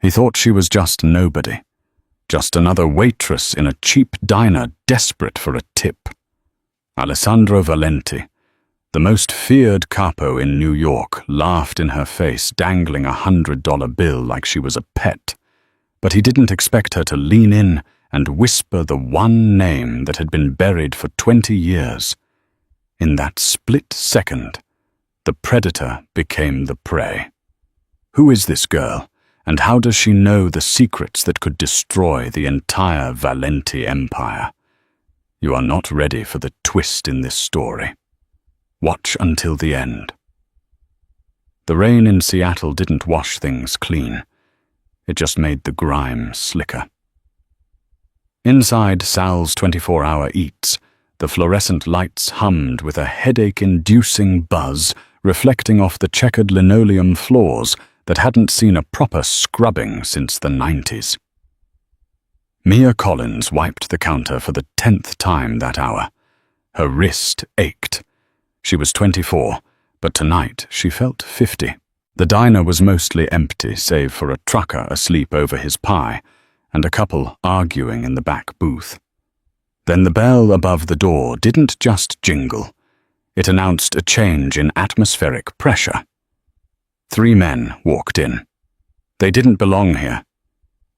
He thought she was just nobody, just another waitress in a cheap diner desperate for a tip. Alessandro Valenti, the most feared capo in New York, laughed in her face, dangling $100 bill like she was a pet. But he didn't expect her to lean in and whisper the one name that had been buried for 20 years. In that split second, the predator became the prey. Who is this girl, and how does she know the secrets that could destroy the entire Valenti empire? You are not ready for the twist in this story. Watch until the end. The rain in Seattle didn't wash things clean. It just made the grime slicker. Inside Sal's 24-hour eats, the fluorescent lights hummed with a headache-inducing buzz reflecting off the checkered linoleum floors that hadn't seen a proper scrubbing since the 90s. Mia Collins wiped the counter for the 10th time that hour. Her wrist ached. She was 24, but tonight she felt 50. The diner was mostly empty, save for a trucker asleep over his pie and a couple arguing in the back booth. Then the bell above the door didn't just jingle. It announced a change in atmospheric pressure. 3 men walked in. They didn't belong here.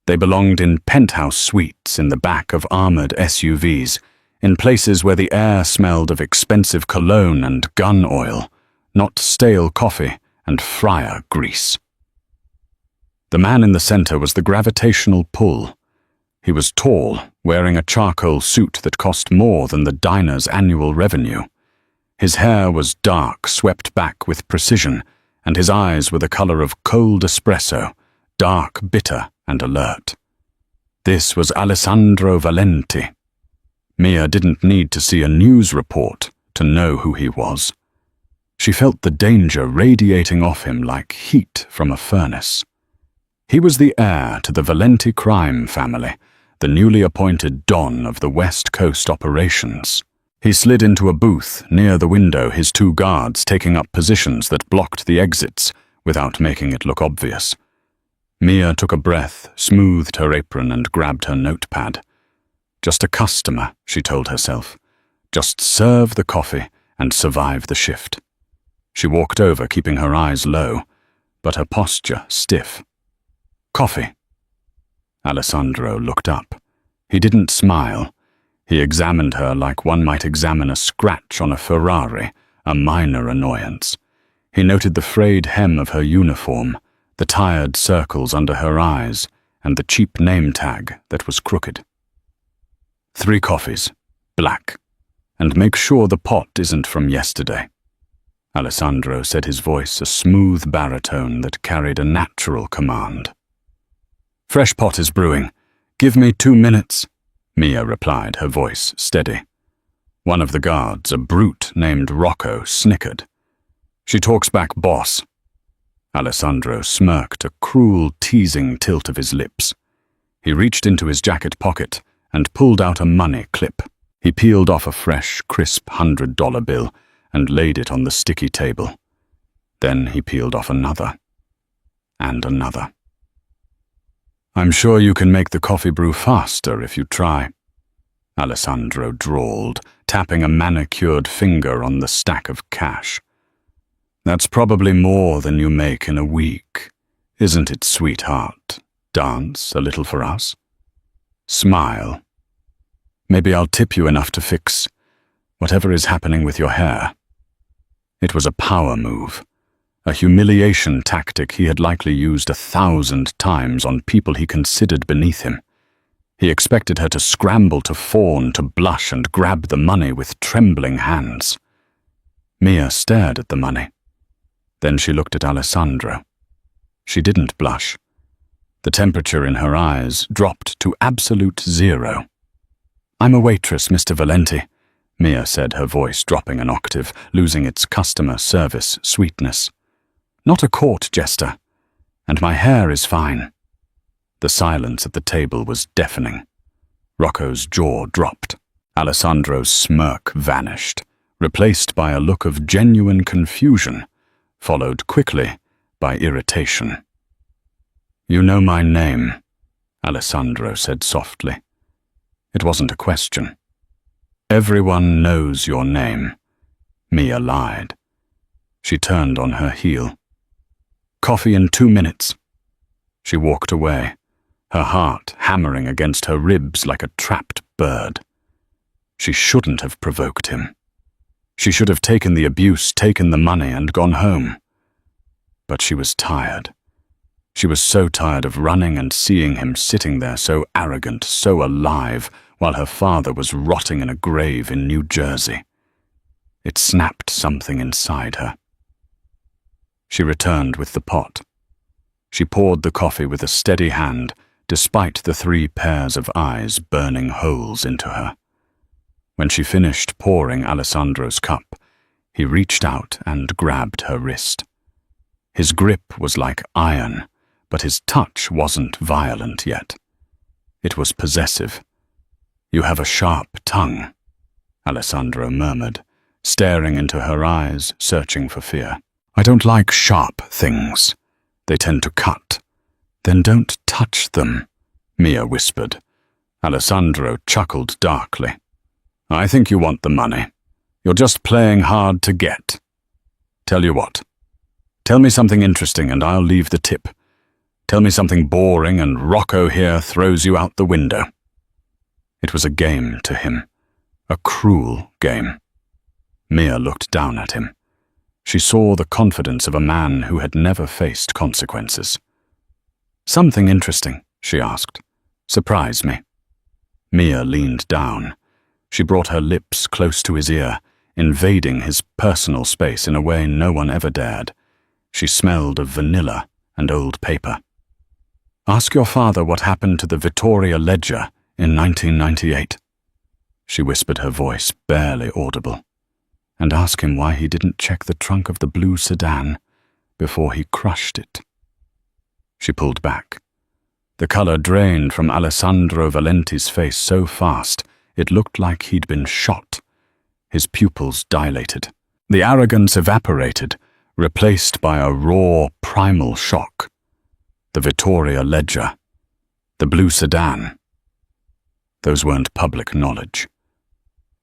They belonged in penthouse suites in the back of armored SUVs, in places where the air smelled of expensive cologne and gun oil, not stale coffee and fryer grease. The man in the center was the gravitational pull. He was tall, wearing a charcoal suit that cost more than the diner's annual revenue. His hair was dark, swept back with precision, and his eyes were the color of cold espresso, dark, bitter, and alert. This was Alessandro Valenti. Mia didn't need to see a news report to know who he was. She felt the danger radiating off him like heat from a furnace. He was the heir to the Valenti crime family, the newly appointed Don of the West Coast operations. He slid into a booth near the window, his 2 guards taking up positions that blocked the exits without making it look obvious. Mia took a breath, smoothed her apron, and grabbed her notepad. Just a customer, she told herself. Just serve the coffee and survive the shift. She walked over, keeping her eyes low, but her posture stiff. Coffee. Alessandro looked up. He didn't smile. He examined her like one might examine a scratch on a Ferrari, a minor annoyance. He noted the frayed hem of her uniform, the tired circles under her eyes, and the cheap name tag that was crooked. 3 coffees, black, and make sure the pot isn't from yesterday. Alessandro said, his voice a smooth baritone that carried a natural command. Fresh pot is brewing. Give me 2 minutes, Mia replied, her voice steady. One of the guards, a brute named Rocco, snickered. She talks back, boss. Alessandro smirked, a cruel, teasing tilt of his lips. He reached into his jacket pocket and pulled out a money clip. He peeled off a fresh, crisp $100 bill and laid it on the sticky table. Then he peeled off another. And another. I'm sure you can make the coffee brew faster if you try, Alessandro drawled, tapping a manicured finger on the stack of cash. That's probably more than you make in a week, isn't it, sweetheart? Dance a little for us? Smile. Maybe I'll tip you enough to fix whatever is happening with your hair. It was a power move, a humiliation tactic he had likely used 1,000 times on people he considered beneath him. He expected her to scramble, to fawn, to blush and grab the money with trembling hands. Mia stared at the money. Then she looked at Alessandro. She didn't blush. The temperature in her eyes dropped to absolute 0. I'm a waitress, Mr. Valenti, Mia said, her voice dropping an octave, losing its customer service sweetness. Not a court jester. And my hair is fine. The silence at the table was deafening. Rocco's jaw dropped. Alessandro's smirk vanished, replaced by a look of genuine confusion, followed quickly by irritation. "You know my name," Alessandro said softly. It wasn't a question. "Everyone knows your name." Mia lied. She turned on her heel. "Coffee in 2 minutes." She walked away, her heart hammering against her ribs like a trapped bird. She shouldn't have provoked him. She should have taken the abuse, taken the money, and gone home. But she was tired. She was so tired of running and seeing him sitting there so arrogant, so alive, while her father was rotting in a grave in New Jersey. It snapped something inside her. She returned with the pot. She poured the coffee with a steady hand, despite the 3 pairs of eyes burning holes into her. When she finished pouring Alessandro's cup, he reached out and grabbed her wrist. His grip was like iron, but his touch wasn't violent yet. It was possessive. "You have a sharp tongue," Alessandro murmured, staring into her eyes, searching for fear. "I don't like sharp things. They tend to cut." "Then don't touch them," Mia whispered. Alessandro chuckled darkly. "I think you want the money. You're just playing hard to get. Tell you what. Tell me something interesting and I'll leave the tip. Tell me something boring and Rocco here throws you out the window." It was a game to him. A cruel game. Mia looked down at him. She saw the confidence of a man who had never faced consequences. "Something interesting," she asked. "Surprise me." Mia leaned down. She brought her lips close to his ear, invading his personal space in a way no one ever dared. She smelled of vanilla and old paper. "Ask your father what happened to the Vittoria Ledger in 1998. She whispered, her voice barely audible. "And ask him why he didn't check the trunk of the blue sedan before he crushed it." She pulled back. The color drained from Alessandro Valenti's face so fast it looked like he'd been shot. His pupils dilated. The arrogance evaporated, replaced by a raw, primal shock. The Vittoria Ledger. The blue sedan. Those weren't public knowledge.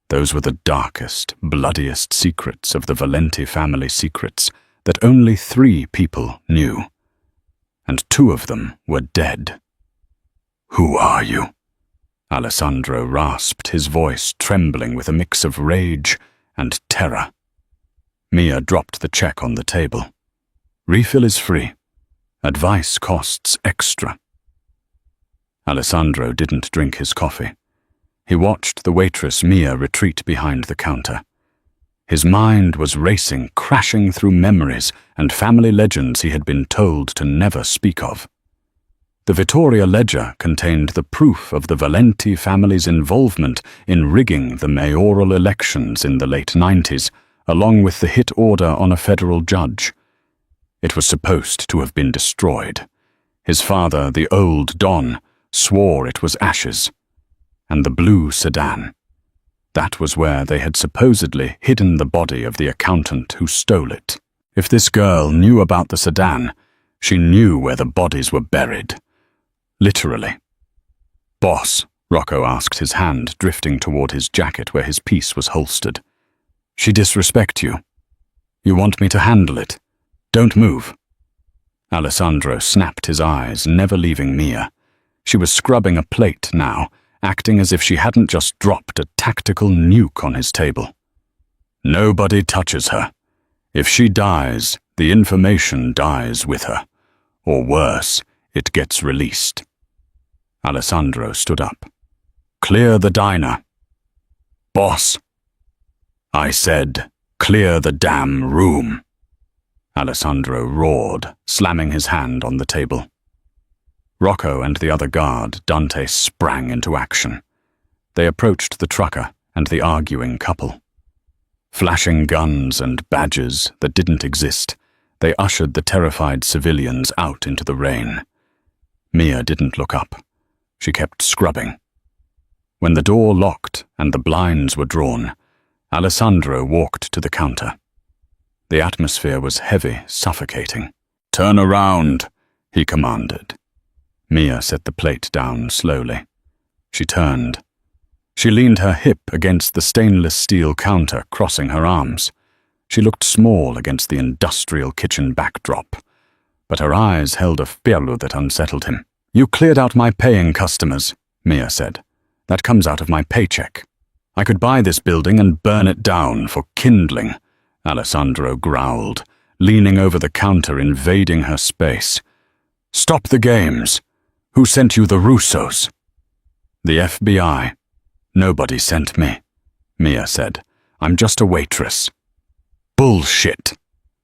Those were the darkest, bloodiest secrets of the Valenti family secrets that only 3 people knew. And 2 of them were dead. "Who are you?" Alessandro rasped, his voice trembling with a mix of rage and terror. Mia dropped the check on the table. "Refill is free. Advice costs extra." Alessandro didn't drink his coffee. He watched the waitress Mia retreat behind the counter. His mind was racing, crashing through memories and family legends he had been told to never speak of. The Vittoria Ledger contained the proof of the Valenti family's involvement in rigging the mayoral elections in the late 90s, along with the hit order on a federal judge. It was supposed to have been destroyed. His father, the old Don, swore it was ashes. And the blue sedan. That was where they had supposedly hidden the body of the accountant who stole it. If this girl knew about the sedan, she knew where the bodies were buried. Literally. "Boss," Rocco asked, his hand drifting toward his jacket where his piece was holstered. "She disrespect you. You want me to handle it? Don't move." Alessandro snapped his eyes, never leaving Mia. She was scrubbing a plate now, acting as if she hadn't just dropped a tactical nuke on his table. "Nobody touches her. If she dies, the information dies with her. Or worse, it gets released." Alessandro stood up. "Clear the diner." "Boss." "I said, clear the damn room." Alessandro roared, slamming his hand on the table. Rocco and the other guard, Dante, sprang into action. They approached the trucker and the arguing couple. Flashing guns and badges that didn't exist, they ushered the terrified civilians out into the rain. Mia didn't look up. She kept scrubbing. When the door locked and the blinds were drawn, Alessandro walked to the counter. The atmosphere was heavy, suffocating. "Turn around," he commanded. Mia set the plate down slowly. She turned. She leaned her hip against the stainless steel counter, crossing her arms. She looked small against the industrial kitchen backdrop, but her eyes held a fierlo that unsettled him. "You cleared out my paying customers," Mia said. "That comes out of my paycheck. I could buy this building and burn it down for kindling," Alessandro growled, leaning over the counter, invading her space. "Stop the games. Who sent you the Russos?" "The FBI. Nobody sent me," Mia said. "I'm just a waitress." "Bullshit!"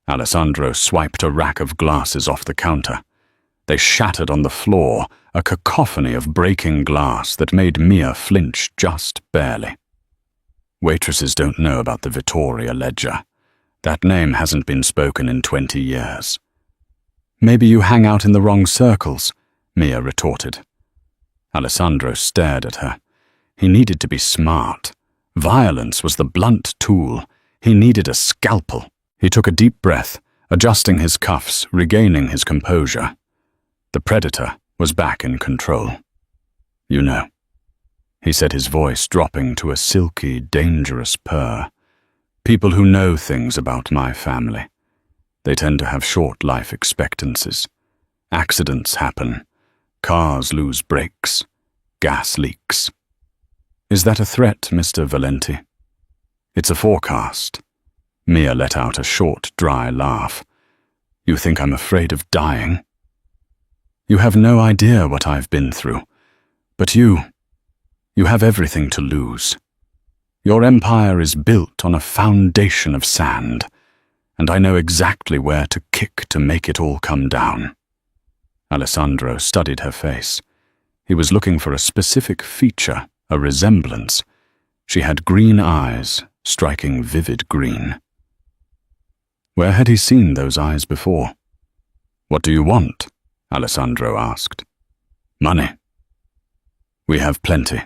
Alessandro swiped a rack of glasses off the counter. They shattered on the floor, a cacophony of breaking glass that made Mia flinch just barely. "Waitresses don't know about the Vittoria ledger. That name hasn't been spoken in 20 years. "Maybe you hang out in the wrong circles," Mia retorted. Alessandro stared at her. He needed to be smart. Violence was the blunt tool. He needed a scalpel. He took a deep breath, adjusting his cuffs, regaining his composure. The predator was back in control. "You know," he said, his voice dropping to a silky, dangerous purr. "People who know things about my family. They tend to have short life expectancies. Accidents happen. Cars lose brakes. Gas leaks." "Is that a threat, Mr. Valenti?" "It's a forecast." Mia let out a short, dry laugh. "You think I'm afraid of dying?" "You have no idea what I've been through. But you have everything to lose. Your empire is built on a foundation of sand, and I know exactly where to kick to make it all come down." Alessandro studied her face. He was looking for a specific feature, a resemblance. She had green eyes, striking vivid green. Where had he seen those eyes before? "What do you want?" Alessandro asked. "Money." "We have plenty.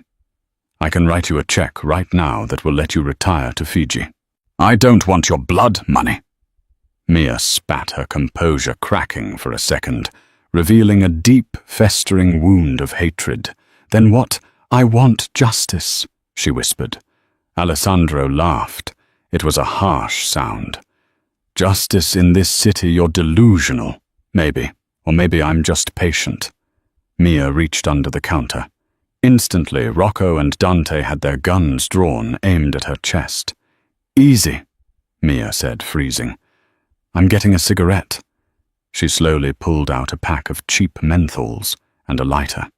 I can write you a check right now that will let you retire to Fiji." "I don't want your blood money." Mia spat, her composure cracking for a second, revealing a deep, festering wound of hatred. "Then what?" "I want justice," she whispered. Alessandro laughed. It was a harsh sound. "Justice in this city? You're delusional. Maybe. Or maybe I'm just patient." Mia reached under the counter. Instantly, Rocco and Dante had their guns drawn, aimed at her chest. "Easy," Mia said, freezing. "I'm getting a cigarette." She slowly pulled out a pack of cheap menthols and a lighter.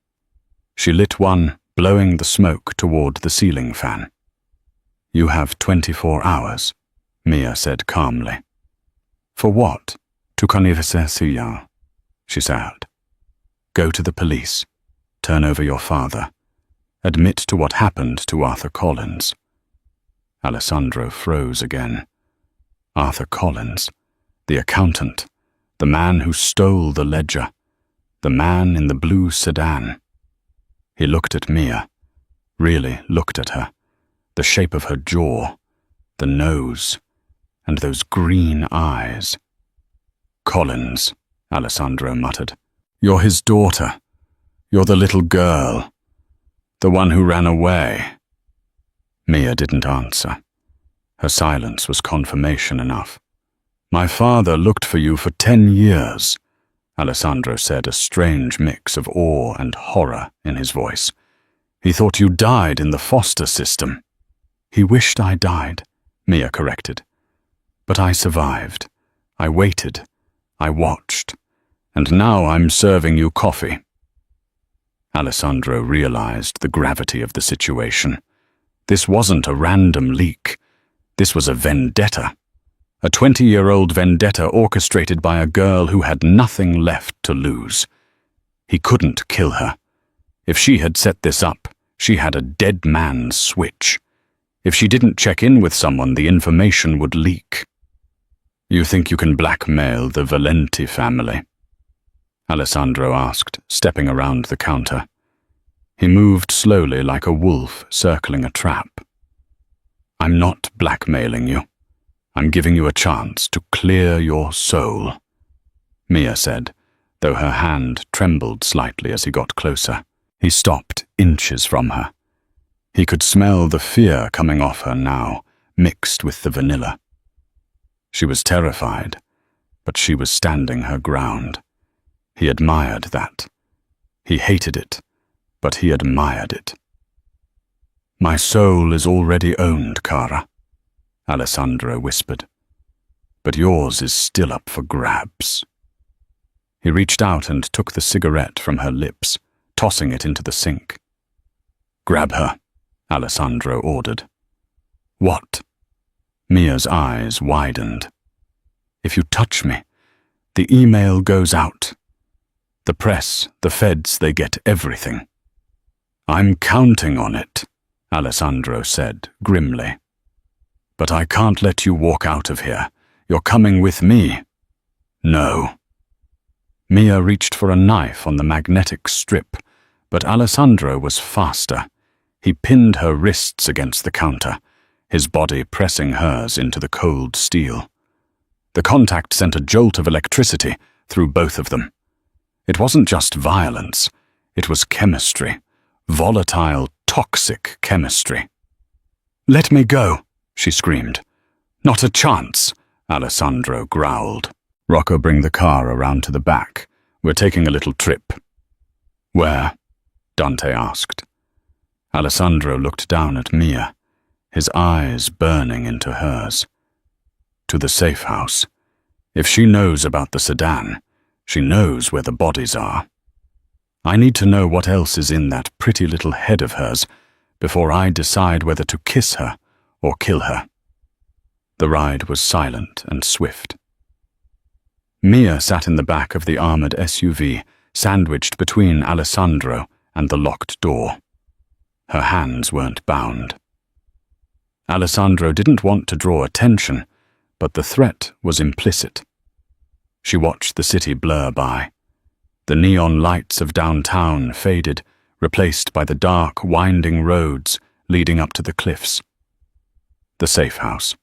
She lit one, blowing the smoke toward the ceiling fan. "You have 24 hours, Mia said calmly. "For what?" "To conversation," she said. "Go to the police. Turn over your father. Admit to what happened to Arthur Collins." Alessandro froze again. Arthur Collins, the accountant, the man who stole the ledger, the man in the blue sedan. He looked at Mia, really looked at her, the shape of her jaw, the nose, and those green eyes. "Collins," Alessandro muttered. "You're his daughter. You're the little girl. The one who ran away." Mia didn't answer. Her silence was confirmation enough. "My father looked for you for 10 years, Alessandro said, a strange mix of awe and horror in his voice. "He thought you died in the foster system." "He wished I died," Mia corrected. "But I survived. I waited. I watched. And now I'm serving you coffee." Alessandro realized the gravity of the situation. This wasn't a random leak. This was a vendetta. A 20-year-old vendetta orchestrated by a girl who had nothing left to lose. He couldn't kill her. If she had set this up, she had a dead man's switch. If she didn't check in with someone, the information would leak. "You think you can blackmail the Valenti family?" Alessandro asked, stepping around the counter. He moved slowly like a wolf circling a trap. "I'm not blackmailing you. I'm giving you a chance to clear your soul," Mia said, though her hand trembled slightly as he got closer. He stopped inches from her. He could smell the fear coming off her now, mixed with the vanilla. She was terrified, but she was standing her ground. He admired that. He hated it, but he admired it. "My soul is already owned, Cara," Alessandro whispered. "But yours is still up for grabs." He reached out and took the cigarette from her lips, tossing it into the sink. "Grab her," Alessandro ordered. "What?" Mia's eyes widened. "If you touch me, the email goes out. The press, the feds, they get everything." "I'm counting on it," Alessandro said grimly. "But I can't let you walk out of here. You're coming with me." "No." Mia reached for a knife on the magnetic strip, but Alessandro was faster. He pinned her wrists against the counter, his body pressing hers into the cold steel. The contact sent a jolt of electricity through both of them. It wasn't just violence, it was chemistry, volatile, toxic chemistry. "Let me go," she screamed. "Not a chance," Alessandro growled. "Rocco, bring the car around to the back. We're taking a little trip." "Where?" Dante asked. Alessandro looked down at Mia, his eyes burning into hers. "To the safe house. If she knows about the sedan, she knows where the bodies are. I need to know what else is in that pretty little head of hers before I decide whether to kiss her or kill her." The ride was silent and swift. Mia sat in the back of the armored SUV, sandwiched between Alessandro and the locked door. Her hands weren't bound. Alessandro didn't want to draw attention, but the threat was implicit. She watched the city blur by. The neon lights of downtown faded, replaced by the dark, winding roads leading up to the cliffs. The safe house.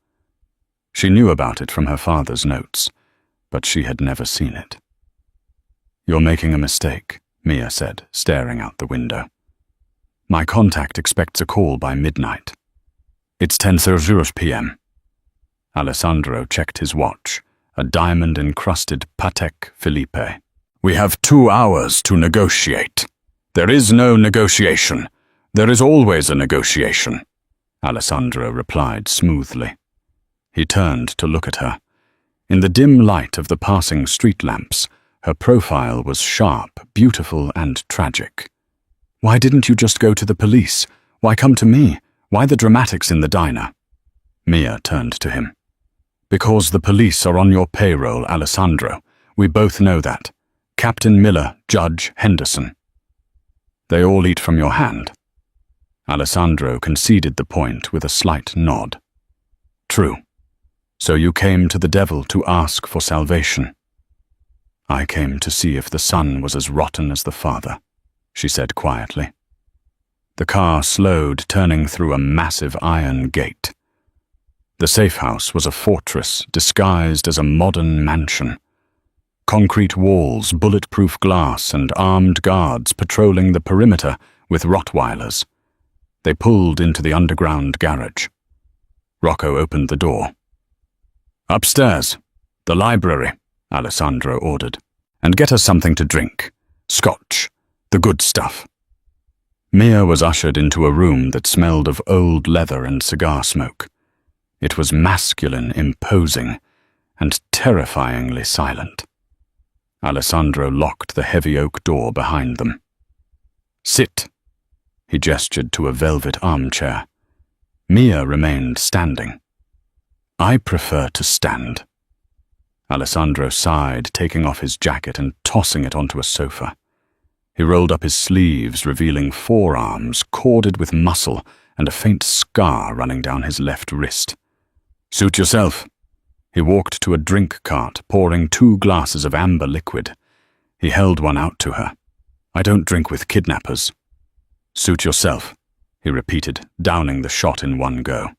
She knew about it from her father's notes, but she had never seen it. "You're making a mistake," Mia said, staring out the window. "My contact expects a call by midnight. It's 10:00 p.m. Alessandro checked his watch, a diamond-encrusted Patek Philippe. "We have 2 hours to negotiate." "There is no negotiation. There is always a negotiation," Alessandro replied smoothly. He turned to look at her. In the dim light of the passing street lamps, her profile was sharp, beautiful, and tragic. "Why didn't you just go to the police? Why come to me? Why the dramatics in the diner?" Mia turned to him. "Because the police are on your payroll, Alessandro. We both know that. Captain Miller, Judge Henderson. They all eat from your hand." Alessandro conceded the point with a slight nod. "True. So you came to the devil to ask for salvation." "I came to see if the son was as rotten as the father," she said quietly. The car slowed, turning through a massive iron gate. The safe house was a fortress disguised as a modern mansion. Concrete walls, bulletproof glass, and armed guards patrolling the perimeter with Rottweilers. They pulled into the underground garage. Rocco opened the door. "Upstairs. The library," Alessandro ordered. "And get us something to drink. Scotch. The good stuff." Mia was ushered into a room that smelled of old leather and cigar smoke. It was masculine, imposing, and terrifyingly silent. Alessandro locked the heavy oak door behind them. "Sit." He gestured to a velvet armchair. Mia remained standing. "I prefer to stand." Alessandro sighed, taking off his jacket and tossing it onto a sofa. He rolled up his sleeves, revealing forearms corded with muscle and a faint scar running down his left wrist. "Suit yourself." He walked to a drink cart, pouring 2 glasses of amber liquid. He held one out to her. "I don't drink with kidnappers." "Suit yourself," he repeated, downing the shot in one go.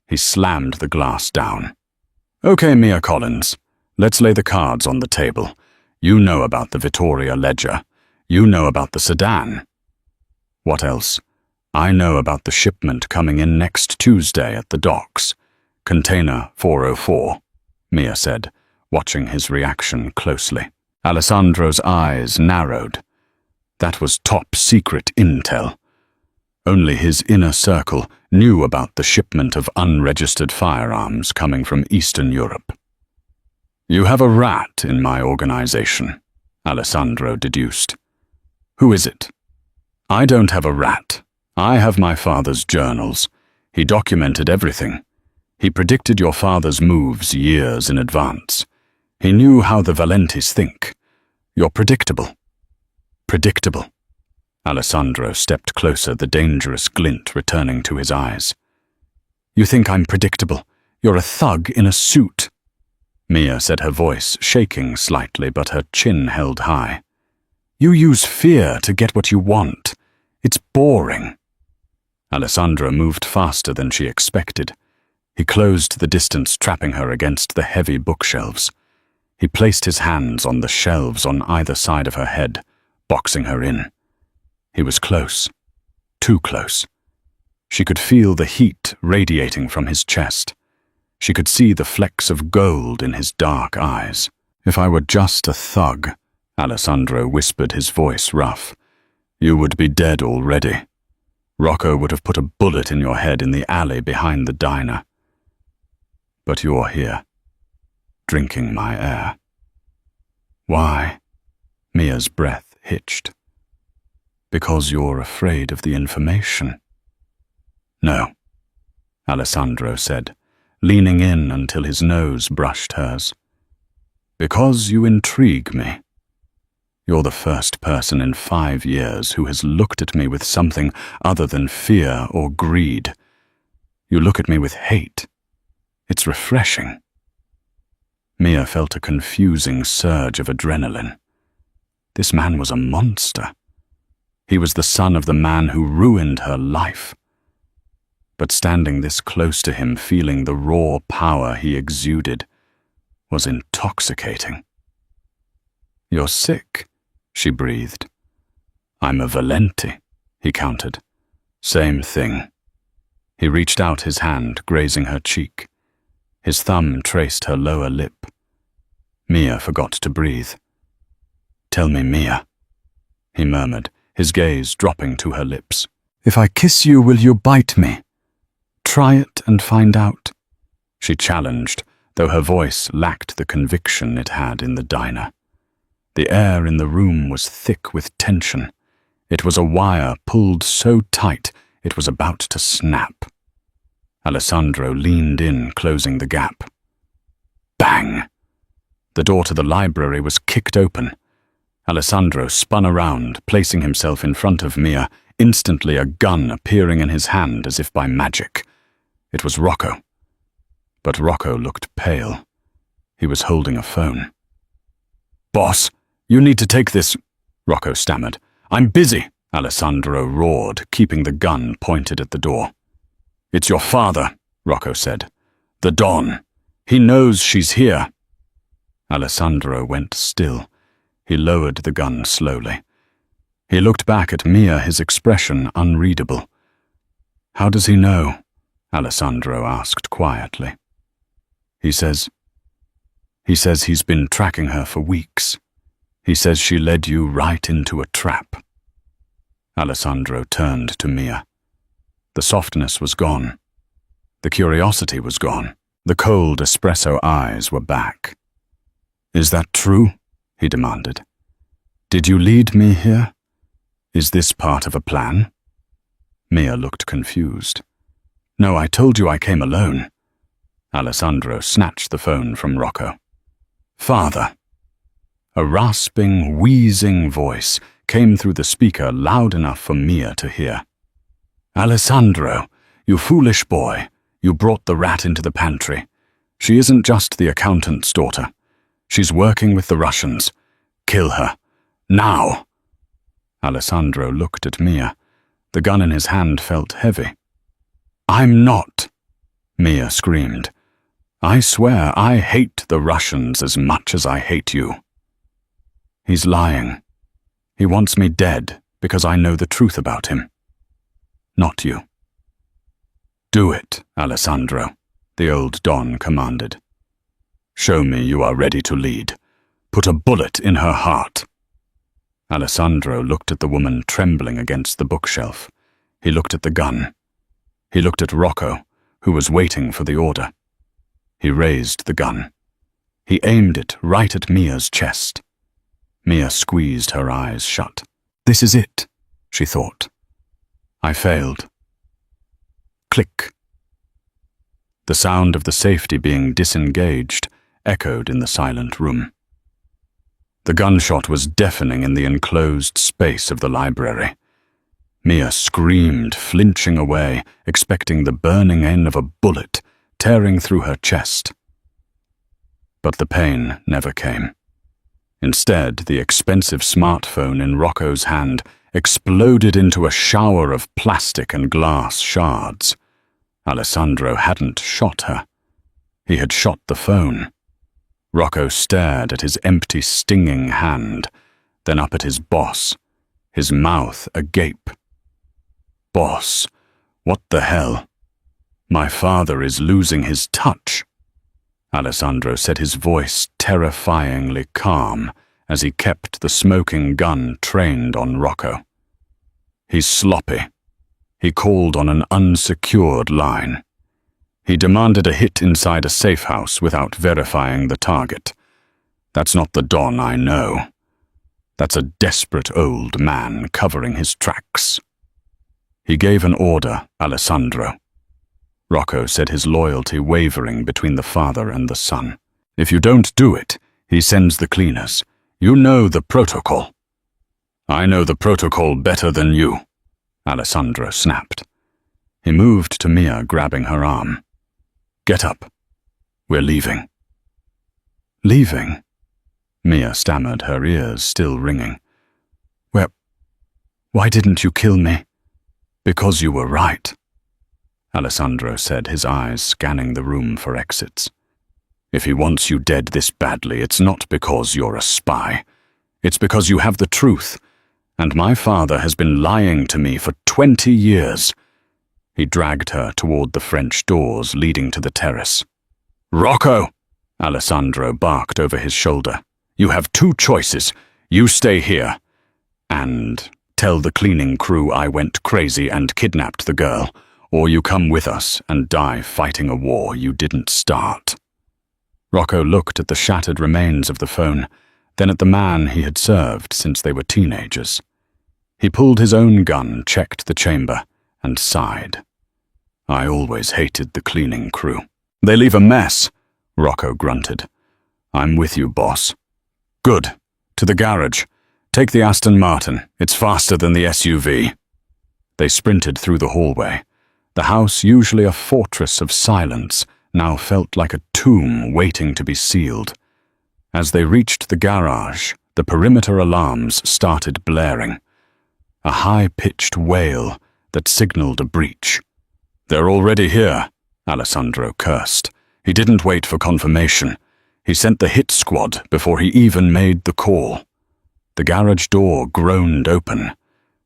He slammed the glass down. "Okay, Mia Collins, let's lay the cards on the table. You know about the Vittoria Ledger. You know about the sedan. What else? I know about the shipment coming in next Tuesday at the docks. Container 404, Mia said, watching his reaction closely. Alessandro's eyes narrowed. That was top-secret intel. Only his inner circle knew about the shipment of unregistered firearms coming from Eastern Europe. You have a rat in my organization, Alessandro deduced. Who is it? I don't have a rat. I have my father's journals. He documented everything. He predicted your father's moves years in advance. He knew how the Valentis think. You're predictable. Predictable. Alessandro stepped closer, the dangerous glint returning to his eyes. You think I'm predictable? You're a thug in a suit. Mia said, her voice shaking slightly, but her chin held high. You use fear to get what you want. It's boring. Alessandro moved faster than she expected. He closed the distance, trapping her against the heavy bookshelves. He placed his hands on the shelves on either side of her head, boxing her in. He was close. Too close. She could feel the heat radiating from his chest. She could see the flecks of gold in his dark eyes. If I were just a thug, Alessandro whispered, his voice rough, you would be dead already. Rocco would have put a bullet in your head in the alley behind the diner. But you're here, drinking my air. Why? Mia's breath hitched. Because you're afraid of the information. No, Alessandro said, leaning in until his nose brushed hers. Because you intrigue me. You're the first person in 5 years who has looked at me with something other than fear or greed. You look at me with hate. It's refreshing. Mia felt a confusing surge of adrenaline. This man was a monster. He was the son of the man who ruined her life. But standing this close to him, feeling the raw power he exuded, was intoxicating. You're sick, she breathed. I'm a Valenti, he countered. Same thing. He reached out his hand, grazing her cheek. His thumb traced her lower lip. Mia forgot to breathe. Tell me, Mia, he murmured, his gaze dropping to her lips. If I kiss you, will you bite me? Try it and find out, she challenged, though her voice lacked the conviction it had in the diner. The air in the room was thick with tension. It was a wire pulled so tight it was about to snap. Alessandro leaned in, closing the gap. Bang! The door to the library was kicked open. Alessandro spun around, placing himself in front of Mia, instantly a gun appearing in his hand as if by magic. It was Rocco. But Rocco looked pale. He was holding a phone. Boss, you need to take this, Rocco stammered. I'm busy, Alessandro roared, keeping the gun pointed at the door. It's your father, Rocco said. The Don. He knows she's here. Alessandro went still. He lowered the gun slowly. He looked back at Mia, his expression unreadable. How does he know? Alessandro asked quietly. He says he's been tracking her for weeks. He says she led you right into a trap. Alessandro turned to Mia. The softness was gone. The curiosity was gone. The cold espresso eyes were back. Is that true? He demanded. Did you lead me here? Is this part of a plan? Mia looked confused. No, I told you I came alone. Alessandro snatched the phone from Rocco. Father. A rasping, wheezing voice came through the speaker loud enough for Mia to hear. Alessandro, you foolish boy, you brought the rat into the pantry. She isn't just the accountant's daughter. She's working with the Russians. Kill her. Now. Alessandro looked at Mia. The gun in his hand felt heavy. I'm not, Mia screamed. I swear I hate the Russians as much as I hate you. He's lying. He wants me dead because I know the truth about him. Not you. Do it, Alessandro, the old Don commanded. Show me you are ready to lead. Put a bullet in her heart. Alessandro looked at the woman trembling against the bookshelf. He looked at the gun. He looked at Rocco, who was waiting for the order. He raised the gun. He aimed it right at Mia's chest. Mia squeezed her eyes shut. This is it, she thought. I failed. Click. The sound of the safety being disengaged echoed in the silent room. The gunshot was deafening in the enclosed space of the library. Mia screamed, flinching away, expecting the burning end of a bullet tearing through her chest. But the pain never came. Instead, the expensive smartphone in Rocco's hand exploded into a shower of plastic and glass shards. Alessandro hadn't shot her. He had shot the phone. Rocco stared at his empty, stinging hand, then up at his boss, his mouth agape. Boss, what the hell? My father is losing his touch. Alessandro said, his voice terrifyingly calm as he kept the smoking gun trained on Rocco. He's sloppy. He called on an unsecured line. He demanded a hit inside a safe house without verifying the target. That's not the Don I know. That's a desperate old man covering his tracks. He gave an order, Alessandro. Rocco said, his loyalty wavering between the father and the son. If you don't do it, he sends the cleaners. You know the protocol. I know the protocol better than you, Alessandro snapped. He moved to Mia, grabbing her arm. Get up. We're leaving. Leaving? Mia stammered, her ears still ringing. Why didn't you kill me? Because you were right, Alessandro said, his eyes scanning the room for exits. If he wants you dead this badly, it's not because you're a spy. It's because you have the truth, and my father has been lying to me for 20 years. He dragged her toward the French doors leading to the terrace. Rocco! Alessandro barked over his shoulder. You have two choices. You stay here. And tell the cleaning crew I went crazy and kidnapped the girl, or you come with us and die fighting a war you didn't start. Rocco looked at the shattered remains of the phone, then at the man he had served since they were teenagers. He pulled his own gun, checked the chamber, and sighed. I always hated the cleaning crew. They leave a mess, Rocco grunted. I'm with you, boss. Good. To the garage. Take the Aston Martin. It's faster than the SUV. They sprinted through the hallway. The house, usually a fortress of silence, now felt like a tomb waiting to be sealed. As they reached the garage, the perimeter alarms started blaring. A high-pitched wail that signaled a breach. They're already here, Alessandro cursed. He didn't wait for confirmation. He sent the hit squad before he even made the call. The garage door groaned open.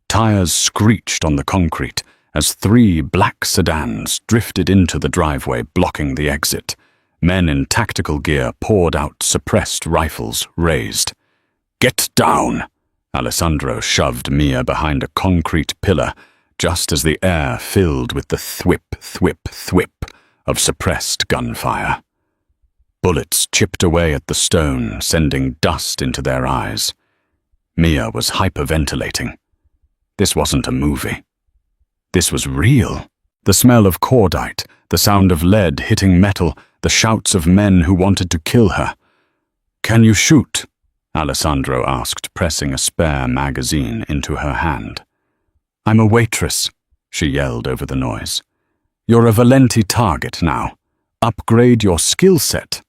Tires screeched on the concrete as 3 black sedans drifted into the driveway, blocking the exit. Men in tactical gear poured out, suppressed rifles raised. Get down! Alessandro shoved Mia behind a concrete pillar just as the air filled with the thwip, thwip, thwip of suppressed gunfire. Bullets chipped away at the stone, sending dust into their eyes. Mia was hyperventilating. This wasn't a movie. This was real. The smell of cordite, the sound of lead hitting metal, the shouts of men who wanted to kill her. Can you shoot? Alessandro asked, pressing a spare magazine into her hand. I'm a waitress, she yelled over the noise. You're a Valenti target now. Upgrade your skill set.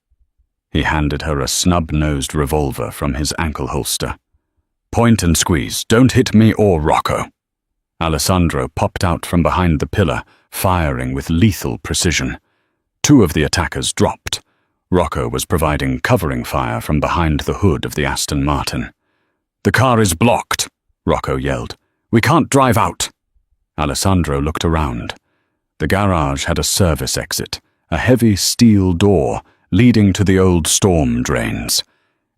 He handed her a snub-nosed revolver from his ankle holster. Point and squeeze. Don't hit me or Rocco. Alessandro popped out from behind the pillar, firing with lethal precision. 2 of the attackers dropped. Rocco was providing covering fire from behind the hood of the Aston Martin. "The car is blocked," Rocco yelled. "We can't drive out." Alessandro looked around. The garage had a service exit, a heavy steel door leading to the old storm drains.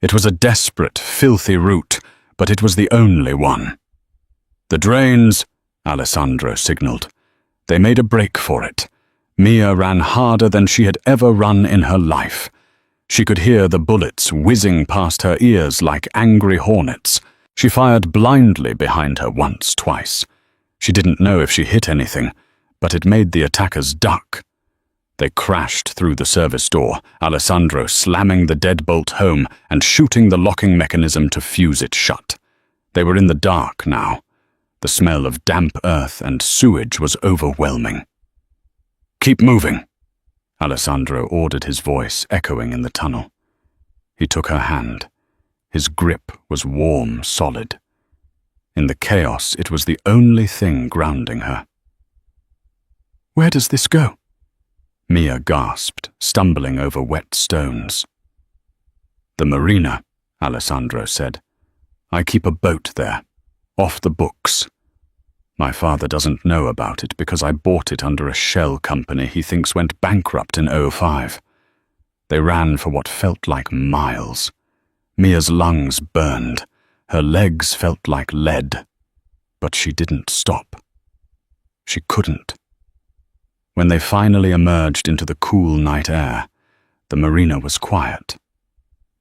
It was a desperate, filthy route, but it was the only one. "The drains," Alessandro signaled. They made a break for it. Mia ran harder than she had ever run in her life. She could hear the bullets whizzing past her ears like angry hornets. She fired blindly behind her once, twice. She didn't know if she hit anything, but it made the attackers duck. They crashed through the service door, Alessandro slamming the deadbolt home and shooting the locking mechanism to fuse it shut. They were in the dark now. The smell of damp earth and sewage was overwhelming. "Keep moving," Alessandro ordered, his voice echoing in the tunnel. He took her hand. His grip was warm, solid. In the chaos, it was the only thing grounding her. "Where does this go?" Mia gasped, stumbling over wet stones. "The marina," Alessandro said. "I keep a boat there, off the books. My father doesn't know about it because I bought it under a shell company he thinks went bankrupt in 2005. They ran for what felt like miles. Mia's lungs burned. Her legs felt like lead. But she didn't stop. She couldn't. When they finally emerged into the cool night air, the marina was quiet.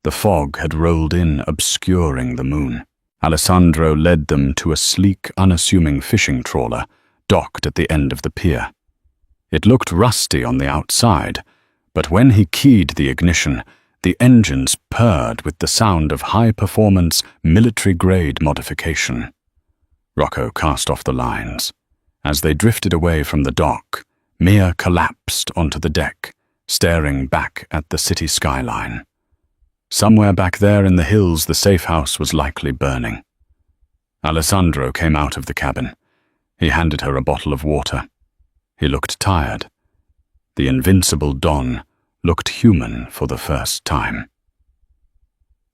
The fog had rolled in, obscuring the moon. Alessandro led them to a sleek, unassuming fishing trawler docked at the end of the pier. It looked rusty on the outside, but when he keyed the ignition, the engines purred with the sound of high-performance, military-grade modification. Rocco cast off the lines. As they drifted away from the dock, Mia collapsed onto the deck, staring back at the city skyline. Somewhere back there in the hills, the safe house was likely burning. Alessandro came out of the cabin. He handed her a bottle of water. He looked tired. The invincible Don looked human for the first time.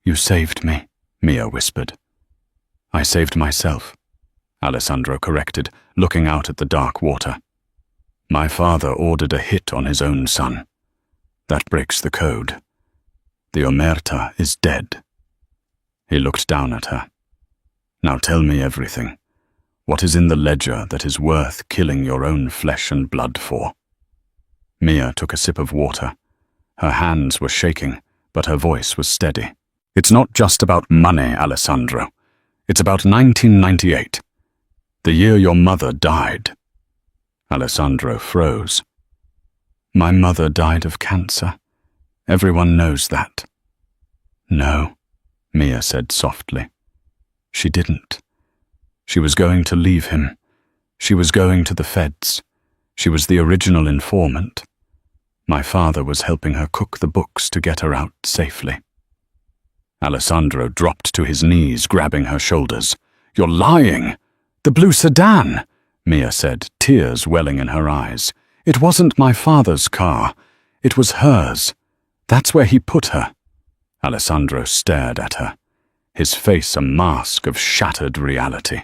"You saved me," Mia whispered. "I saved myself," Alessandro corrected, looking out at the dark water. "My father ordered a hit on his own son. That breaks the code. The Omerta is dead." He looked down at her. "Now tell me everything. What is in the ledger that is worth killing your own flesh and blood for?" Mia took a sip of water. Her hands were shaking, but her voice was steady. "It's not just about money, Alessandro. It's about 1998, the year your mother died." Alessandro froze. "My mother died of cancer. Everyone knows that." "No," Mia said softly. "She didn't. She was going to leave him. She was going to the feds. She was the original informant. My father was helping her cook the books to get her out safely." Alessandro dropped to his knees, grabbing her shoulders. "You're lying! The blue sedan!" Mia said, tears welling in her eyes. "It wasn't my father's car. It was hers. That's where he put her." Alessandro stared at her, his face a mask of shattered reality.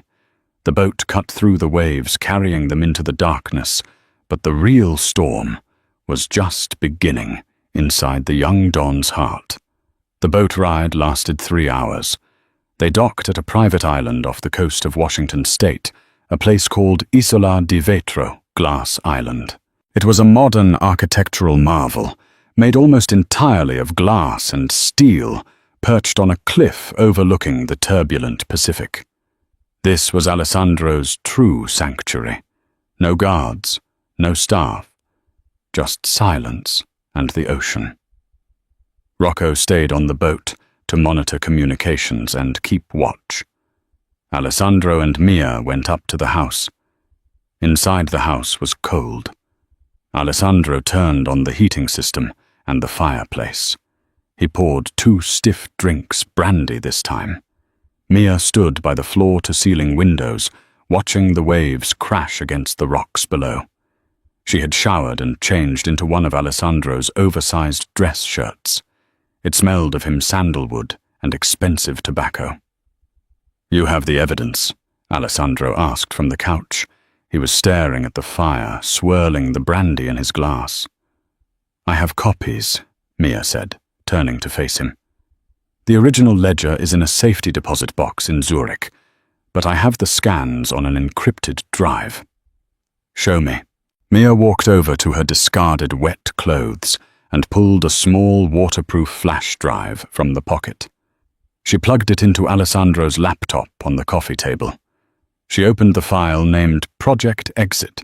The boat cut through the waves, carrying them into the darkness, but the real storm was just beginning inside the young Don's heart. The boat ride lasted 3 hours. They docked at a private island off the coast of Washington State, a place called Isola di Vetro, Glass Island. It was a modern architectural marvel, made almost entirely of glass and steel, perched on a cliff overlooking the turbulent Pacific. This was Alessandro's true sanctuary. No guards, no staff, just silence and the ocean. Rocco stayed on the boat to monitor communications and keep watch. Alessandro and Mia went up to the house. Inside the house was cold. Alessandro turned on the heating system and the fireplace. He poured 2 stiff drinks, brandy this time. Mia stood by the floor-to-ceiling windows, watching the waves crash against the rocks below. She had showered and changed into one of Alessandro's oversized dress shirts. It smelled of him sandalwood and expensive tobacco. You have the evidence? Alessandro asked from the couch. He was staring at the fire, swirling the brandy in his glass. I have copies, Mia said, turning to face him. The original ledger is in a safety deposit box in Zurich, but I have the scans on an encrypted drive. Show me. Mia walked over to her discarded wet clothes and pulled a small waterproof flash drive from the pocket. She plugged it into Alessandro's laptop on the coffee table. She opened the file named Project Exit.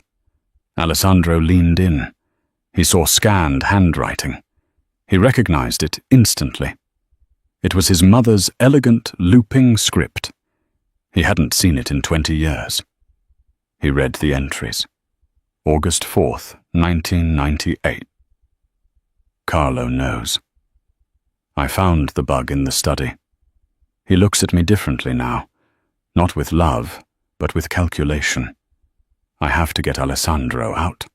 Alessandro leaned in. He saw scanned handwriting. He recognized it instantly. It was his mother's elegant, looping script. He hadn't seen it in 20 years. He read the entries. August 4th, 1998. Carlo knows. I found the bug in the study. He looks at me differently now, not with love, but with calculation. I have to get Alessandro out.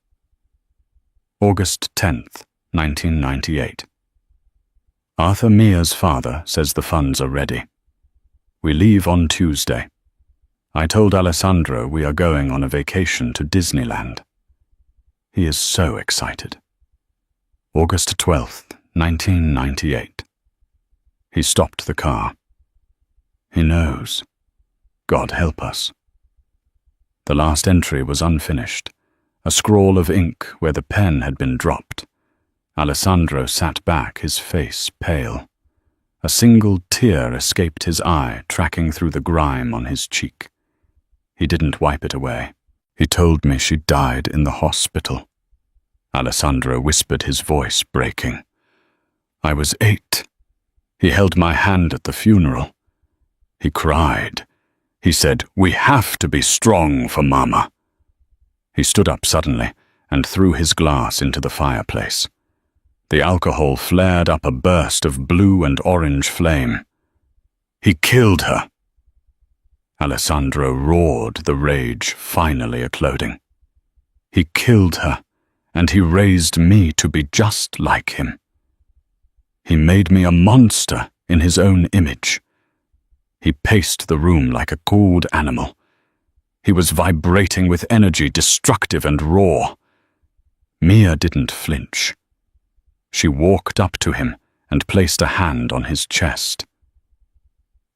August 10th, 1998. Arthur Mia's father says the funds are ready. We leave on Tuesday. I told Alessandro we are going on a vacation to Disneyland. He is so excited. August 12th, 1998. He stopped the car. He knows. God help us. The last entry was unfinished, a scrawl of ink where the pen had been dropped. Alessandro sat back, his face pale. A single tear escaped his eye, tracking through the grime on his cheek. He didn't wipe it away. He told me she died in the hospital. Alessandro whispered, his voice breaking. I was 8. He held my hand at the funeral. He cried. He said, "We have to be strong for Mama." He stood up suddenly and threw his glass into the fireplace. The alcohol flared up a burst of blue and orange flame. He killed her. Alessandro roared, the rage finally ecloding. He killed her, and he raised me to be just like him. He made me a monster in his own image. He paced the room like a cold animal. He was vibrating with energy, destructive and raw. Mia didn't flinch. She walked up to him and placed a hand on his chest.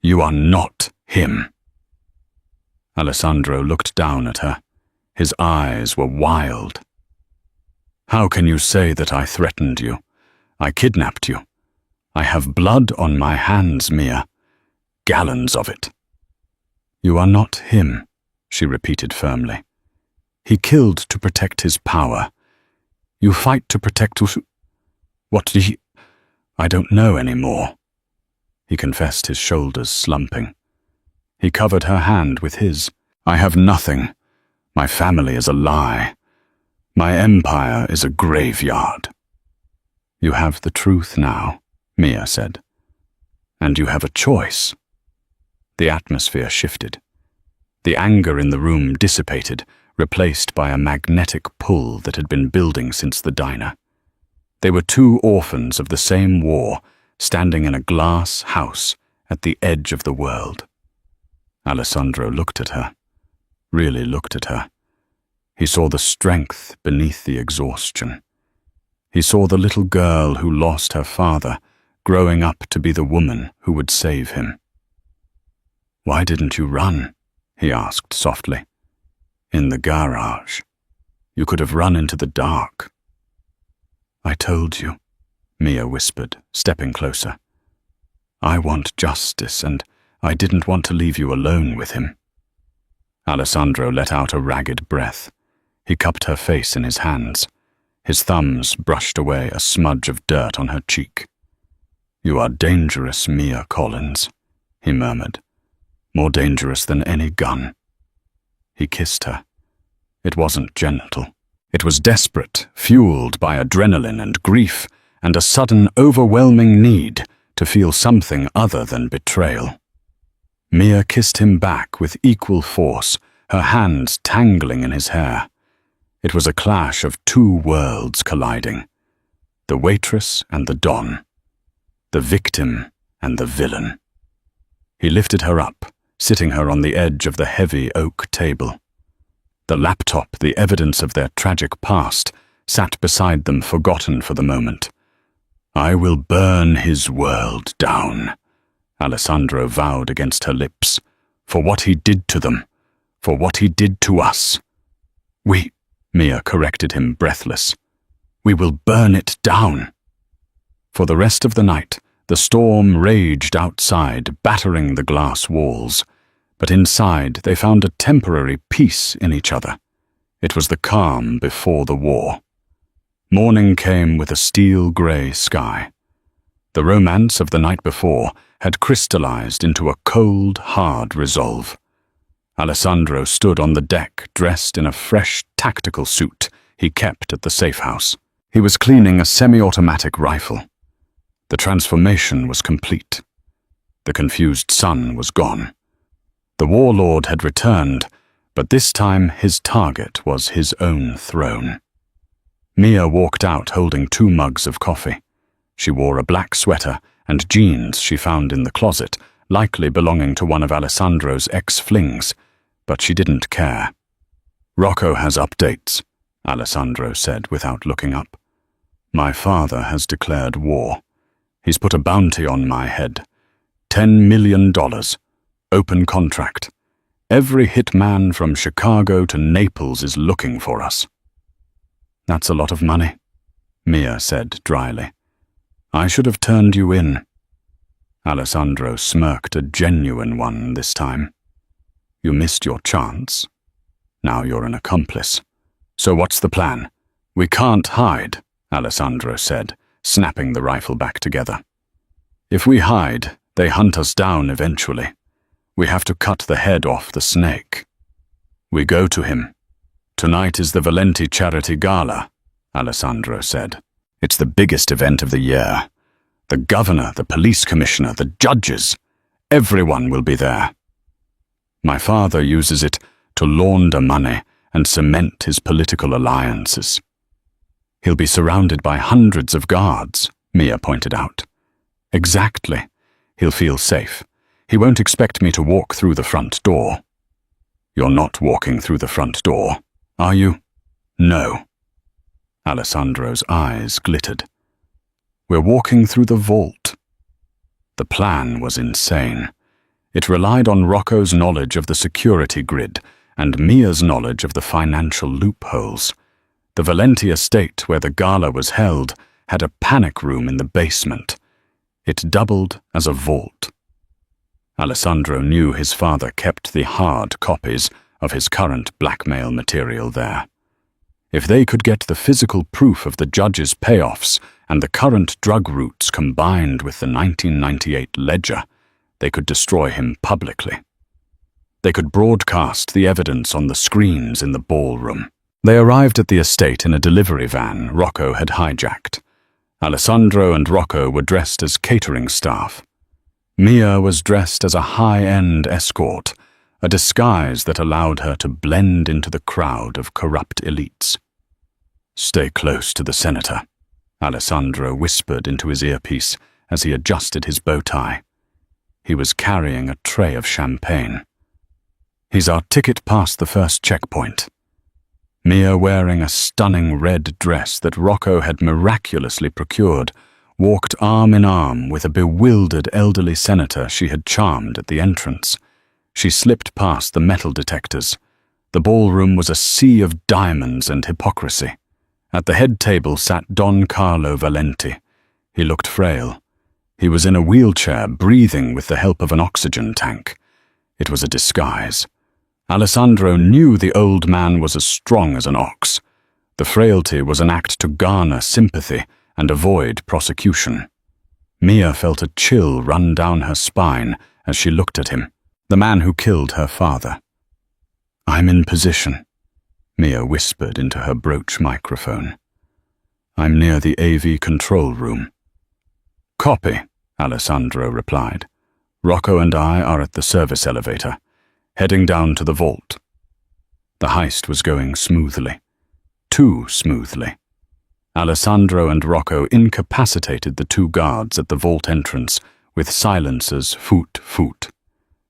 You are not him. Alessandro looked down at her. His eyes were wild. How can you say that I threatened you? I kidnapped you. I have blood on my hands, Mia. Gallons of it. You are not him, she repeated firmly. He killed to protect his power. You fight to protect... What did he... I don't know anymore. He confessed, his shoulders slumping. He covered her hand with his. I have nothing. My family is a lie. My empire is a graveyard. You have the truth now, Mia said. And you have a choice. The atmosphere shifted. The anger in the room dissipated, replaced by a magnetic pull that had been building since the diner. They were two orphans of the same war, standing in a glass house at the edge of the world. Alessandro looked at her, really looked at her. He saw the strength beneath the exhaustion. He saw the little girl who lost her father, growing up to be the woman who would save him. Why didn't you run? He asked softly. In the garage. You could have run into the dark. I told you, Mia whispered, stepping closer. I want justice, and I didn't want to leave you alone with him. Alessandro let out a ragged breath. He cupped her face in his hands. His thumbs brushed away a smudge of dirt on her cheek. You are dangerous, Mia Collins, he murmured. More dangerous than any gun. He kissed her. It wasn't gentle. It was desperate, fueled by adrenaline and grief, and a sudden, overwhelming need to feel something other than betrayal. Mia kissed him back with equal force, her hands tangling in his hair. It was a clash of two worlds colliding. The waitress and the Don. The victim and the villain. He lifted her up, sitting her on the edge of the heavy oak table. The laptop, the evidence of their tragic past, sat beside them, forgotten for the moment. "I will burn his world down," Alessandro vowed against her lips, "for what he did to them, for what he did to us." Mia corrected him, breathless. "We will burn it down." For the rest of the night, the storm raged outside, battering the glass walls, but inside they found a temporary peace in each other. It was the calm before the war. Morning came with a steel-grey sky. The romance of the night before had crystallized into a cold, hard resolve. Alessandro stood on the deck, dressed in a fresh tactical suit he kept at the safe house. He was cleaning a semi-automatic rifle. The transformation was complete. The confused sun was gone. The warlord had returned, but this time his target was his own throne. Mia walked out holding 2 mugs of coffee. She wore a black sweater and jeans she found in the closet, likely belonging to one of Alessandro's ex-flings, but she didn't care. "Rocco has updates," Alessandro said without looking up. "My father has declared war. He's put a bounty on my head. $10 million. Open contract. Every hitman from Chicago to Naples is looking for us." "That's a lot of money," Mia said dryly. "I should have turned you in." Alessandro smirked, a genuine one this time. "You missed your chance. Now you're an accomplice. So what's the plan?" "We can't hide," Alessandro said, snapping the rifle back together. "If we hide, they hunt us down eventually. We have to cut the head off the snake." "We go to him. Tonight is the Valenti Charity Gala," Alessandro said. "It's the biggest event of the year. The governor, the police commissioner, the judges, everyone will be there. My father uses it to launder money and cement his political alliances." "He'll be surrounded by hundreds of guards," Mia pointed out. "Exactly. He'll feel safe. He won't expect me to walk through the front door." "You're not walking through the front door, are you?" "No." Alessandro's eyes glittered. "We're walking through the vault." The plan was insane. It relied on Rocco's knowledge of the security grid and Mia's knowledge of the financial loopholes. The Valenti estate where the gala was held had a panic room in the basement. It doubled as a vault. Alessandro knew his father kept the hard copies of his current blackmail material there. If they could get the physical proof of the judge's payoffs and the current drug routes combined with the 1998 ledger, they could destroy him publicly. They could broadcast the evidence on the screens in the ballroom. They arrived at the estate in a delivery van Rocco had hijacked. Alessandro and Rocco were dressed as catering staff. Mia was dressed as a high-end escort, a disguise that allowed her to blend into the crowd of corrupt elites. "Stay close to the senator," Alessandro whispered into his earpiece as he adjusted his bow tie. He was carrying a tray of champagne. "He's our ticket past the first checkpoint." Mia, wearing a stunning red dress that Rocco had miraculously procured, walked arm in arm with a bewildered elderly senator she had charmed at the entrance. She slipped past the metal detectors. The ballroom was a sea of diamonds and hypocrisy. At the head table sat Don Carlo Valenti. He looked frail. He was in a wheelchair, breathing with the help of an oxygen tank. It was a disguise. Alessandro knew the old man was as strong as an ox. The frailty was an act to garner sympathy and avoid prosecution. Mia felt a chill run down her spine as she looked at him, the man who killed her father. "I'm in position," Mia whispered into her brooch microphone. "I'm near the AV control room." "Copy," Alessandro replied. "Rocco and I are at the service elevator, heading down to the vault." The heist was going smoothly. Too smoothly. Alessandro and Rocco incapacitated the 2 guards at the vault entrance with silencers foot.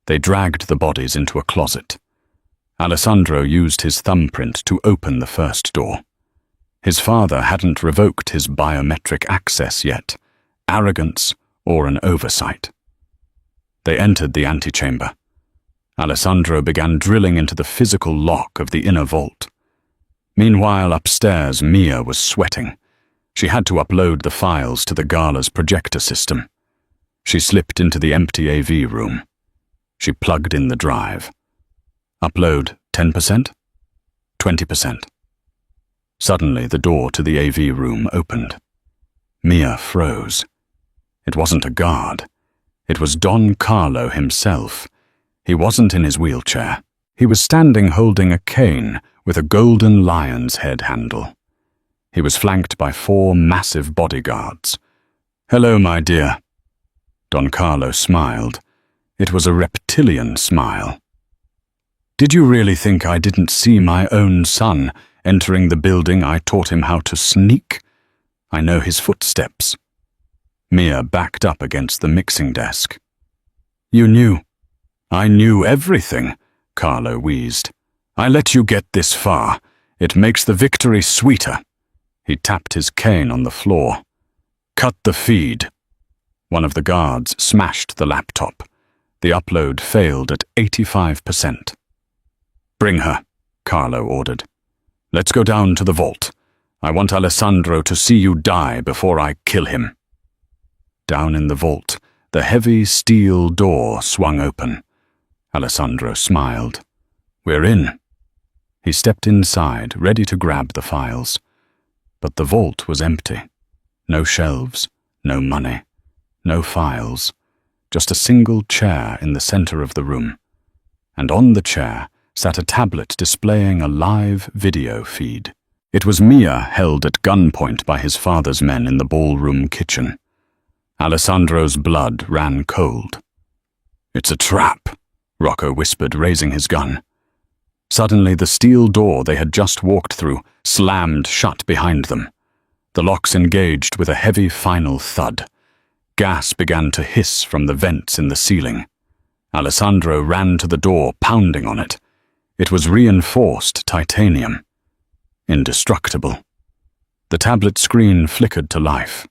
They dragged the bodies into a closet. Alessandro used his thumbprint to open the first door. His father hadn't revoked his biometric access yet, arrogance or an oversight. They entered the antechamber. Alessandro began drilling into the physical lock of the inner vault. Meanwhile, upstairs, Mia was sweating. She had to upload the files to the gala's projector system. She slipped into the empty AV room. She plugged in the drive. Upload 10%? 20%. Suddenly, the door to the AV room opened. Mia froze. It wasn't a guard. It was Don Carlo himself. He wasn't in his wheelchair. He was standing holding a cane with a golden lion's head handle. He was flanked by 4 massive bodyguards. "Hello, my dear." Don Carlo smiled. It was a reptilian smile. "Did you really think I didn't see my own son entering the building I taught him how to sneak? I know his footsteps." Mia backed up against the mixing desk. "You knew." "I knew everything," Carlo wheezed. "I let you get this far. It makes the victory sweeter." He tapped his cane on the floor. "Cut the feed." One of the guards smashed the laptop. The upload failed at 85%. "Bring her," Carlo ordered. "Let's go down to the vault. I want Alessandro to see you die before I kill him." Down in the vault, the heavy steel door swung open. Alessandro smiled. "We're in." He stepped inside, ready to grab the files. But the vault was empty. No shelves, no money, no files. Just a single chair in the center of the room. And on the chair sat a tablet displaying a live video feed. It was Mia held at gunpoint by his father's men in the ballroom kitchen. Alessandro's blood ran cold. "It's a trap," Rocco whispered, raising his gun. Suddenly, the steel door they had just walked through slammed shut behind them. The locks engaged with a heavy final thud. Gas began to hiss from the vents in the ceiling. Alessandro ran to the door, pounding on it. It was reinforced titanium. Indestructible. The tablet screen flickered to life.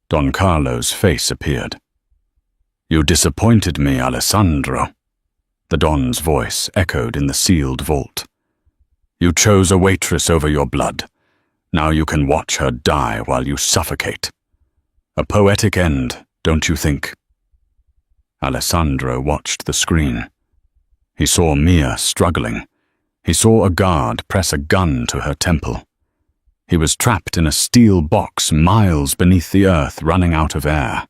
Don Carlo's face appeared. "You disappointed me, Alessandro." The Don's voice echoed in the sealed vault. "You chose a waitress over your blood. Now you can watch her die while you suffocate. A poetic end, don't you think?" Alessandro watched the screen. He saw Mia struggling. He saw a guard press a gun to her temple. He was trapped in a steel box miles beneath the earth, running out of air.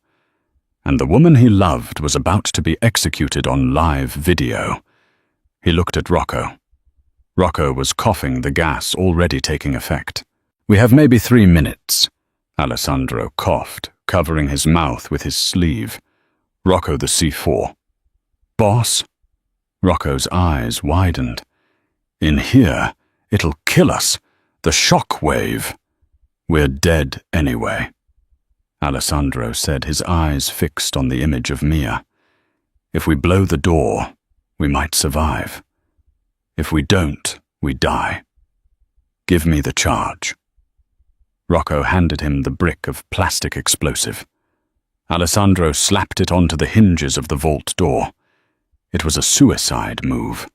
And the woman he loved was about to be executed on live video. He looked at Rocco. Rocco was coughing, the gas already taking effect. "We have maybe 3 minutes." Alessandro coughed, covering his mouth with his sleeve. Rocco the C4. "Boss?" Rocco's eyes widened. "In here, it'll kill us. The shock wave." "We're dead anyway," Alessandro said, his eyes fixed on the image of Mia. "If we blow the door, we might survive. If we don't, we die. Give me the charge." Rocco handed him the brick of plastic explosive. Alessandro slapped it onto the hinges of the vault door. It was a suicide move.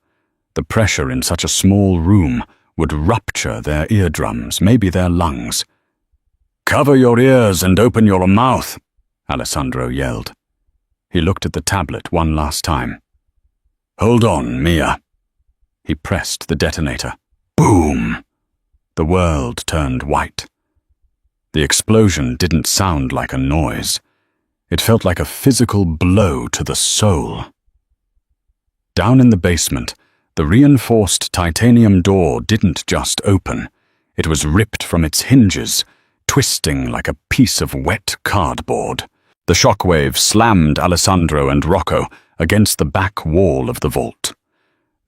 The pressure in such a small room would rupture their eardrums, maybe their lungs. "Cover your ears and open your mouth," Alessandro yelled. He looked at the tablet one last time. "Hold on, Mia." He pressed the detonator. Boom! The world turned white. The explosion didn't sound like a noise. It felt like a physical blow to the soul. Down in the basement, the reinforced titanium door didn't just open. It was ripped from its hinges, twisting like a piece of wet cardboard. The shockwave slammed Alessandro and Rocco against the back wall of the vault.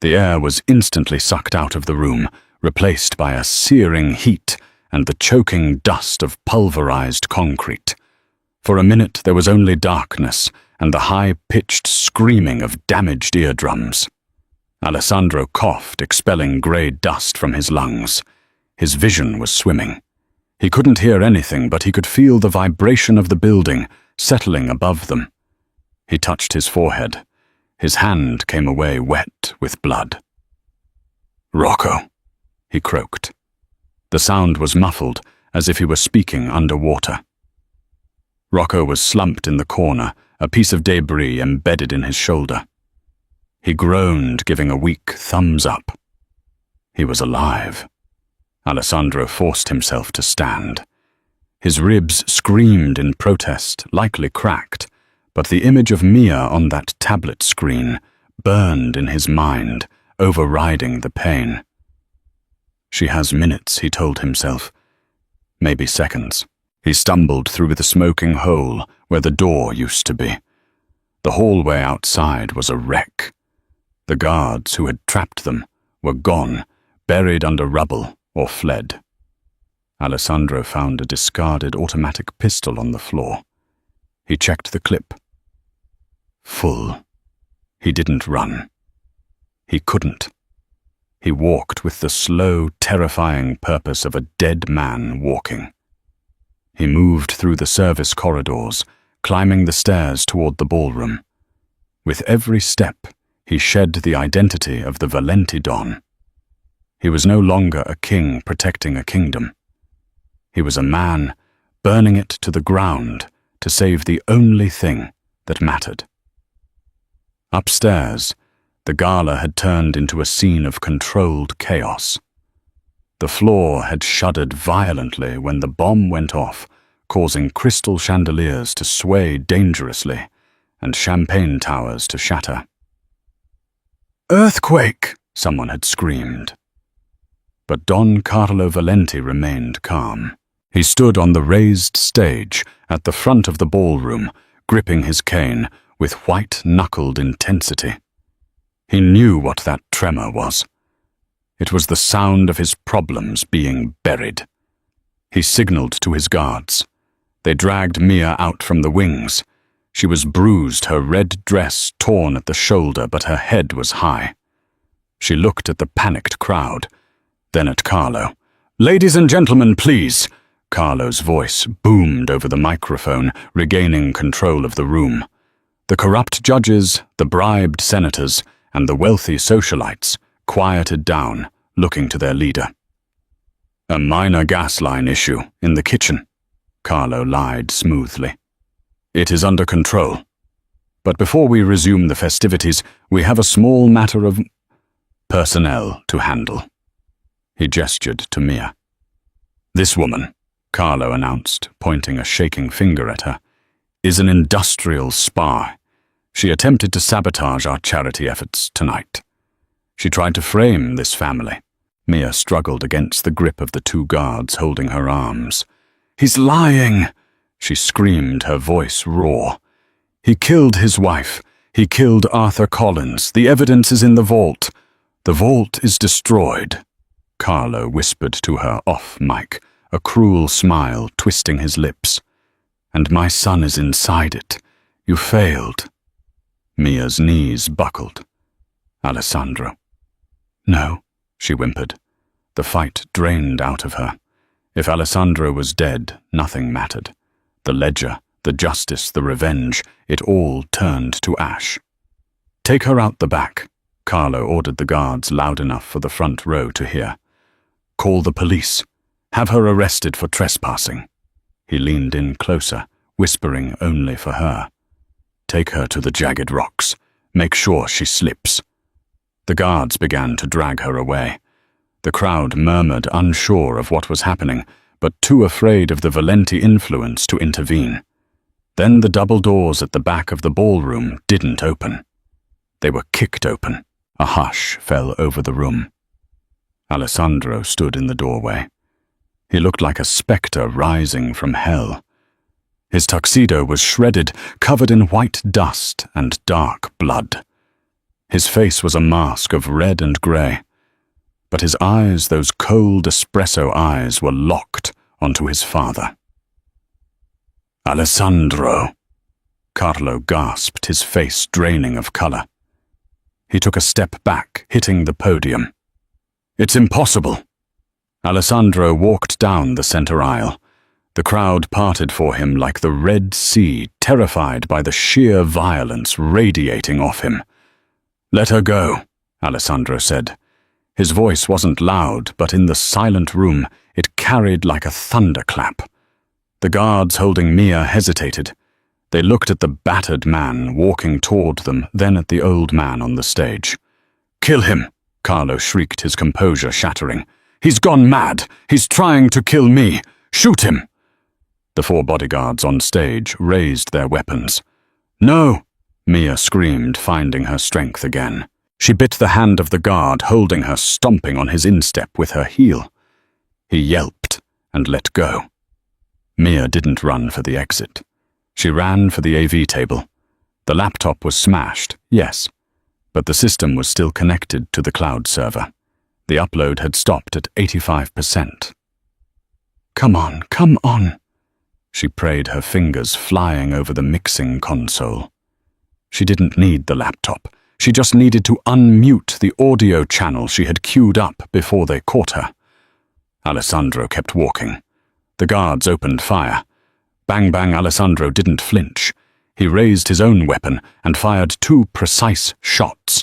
The air was instantly sucked out of the room, replaced by a searing heat and the choking dust of pulverized concrete. For a minute there was only darkness, and the high-pitched screaming of damaged eardrums. Alessandro coughed, expelling grey dust from his lungs. His vision was swimming. He couldn't hear anything, but he could feel the vibration of the building settling above them. He touched his forehead. His hand came away wet with blood. "Rocco," he croaked. The sound was muffled, as if he were speaking underwater. Rocco was slumped in the corner, a piece of debris embedded in his shoulder. He groaned, giving a weak thumbs up. He was alive. Alessandro forced himself to stand. His ribs screamed in protest, likely cracked, but the image of Mia on that tablet screen burned in his mind, overriding the pain. She has minutes, he told himself. Maybe seconds. He stumbled through the smoking hole where the door used to be. The hallway outside was a wreck. The guards who had trapped them were gone, buried under rubble, or fled. Alessandro found a discarded automatic pistol on the floor. He checked the clip. Full. He didn't run. He couldn't. He walked with the slow, terrifying purpose of a dead man walking. He moved through the service corridors, climbing the stairs toward the ballroom. With every step, he shed the identity of the Mafia Don. He was no longer a king protecting a kingdom. He was a man burning it to the ground to save the only thing that mattered. Upstairs, the gala had turned into a scene of controlled chaos. The floor had shuddered violently when the bomb went off, causing crystal chandeliers to sway dangerously and champagne towers to shatter. "Earthquake!" someone had screamed. But Don Carlo Valenti remained calm. He stood on the raised stage at the front of the ballroom, gripping his cane with white-knuckled intensity. He knew what that tremor was. It was the sound of his problems being buried. He signaled to his guards. They dragged Mia out from the wings. She was bruised, her red dress torn at the shoulder, but her head was high. She looked at the panicked crowd, then at Carlo. "Ladies and gentlemen, please!" Carlo's voice boomed over the microphone, regaining control of the room. The corrupt judges, the bribed senators, and the wealthy socialites quieted down, looking to their leader. "A minor gas line issue in the kitchen," Carlo lied smoothly. "It is under control. But before we resume the festivities, we have a small matter of personnel to handle." He gestured to Mia. "This woman," Carlo announced, pointing a shaking finger at her, "is an industrial spy. She attempted to sabotage our charity efforts tonight. She tried to frame this family." Mia struggled against the grip of the two guards holding her arms. "He's lying!" she screamed, her voice raw. "He killed his wife. He killed Arthur Collins. The evidence is in the vault. The vault is destroyed," Carlo whispered to her off mic, a cruel smile twisting his lips. "And my son is inside it. You failed." Mia's knees buckled. "Alessandro." "No," she whimpered. The fight drained out of her. If Alessandro was dead, nothing mattered. The ledger, the justice, the revenge, it all turned to ash. "Take her out the back," Carlo ordered the guards loud enough for the front row to hear. "Call the police. Have her arrested for trespassing." He leaned in closer, whispering only for her. "Take her to the jagged rocks. Make sure she slips." The guards began to drag her away. The crowd murmured, unsure of what was happening, but too afraid of the Valenti influence to intervene. Then the double doors at the back of the ballroom didn't open. They were kicked open. A hush fell over the room. Alessandro stood in the doorway. He looked like a spectre rising from hell. His tuxedo was shredded, covered in white dust and dark blood. His face was a mask of red and grey, but his eyes, those cold espresso eyes, were locked onto his father. "Alessandro," Carlo gasped, his face draining of color. He took a step back, hitting the podium. "It's impossible." Alessandro walked down the center aisle. The crowd parted for him like the Red Sea, terrified by the sheer violence radiating off him. "Let her go," Alessandro said. His voice wasn't loud, but in the silent room it carried like a thunderclap. The guards holding Mia hesitated. They looked at the battered man walking toward them, then at the old man on the stage. "Kill him!" Carlo shrieked, his composure shattering. "He's gone mad! He's trying to kill me! Shoot him!" The 4 bodyguards on stage raised their weapons. "No!" Mia screamed, finding her strength again. She bit the hand of the guard, holding her, stomping on his instep with her heel. He yelped and let go. Mia didn't run for the exit. She ran for the AV table. The laptop was smashed, yes, but the system was still connected to the cloud server. The upload had stopped at 85%. "Come on, come on," she prayed, her fingers flying over the mixing console. She didn't need the laptop. She just needed to unmute the audio channel she had queued up before they caught her. Alessandro kept walking. The guards opened fire. Bang bang, Alessandro didn't flinch. He raised his own weapon and fired 2 precise shots.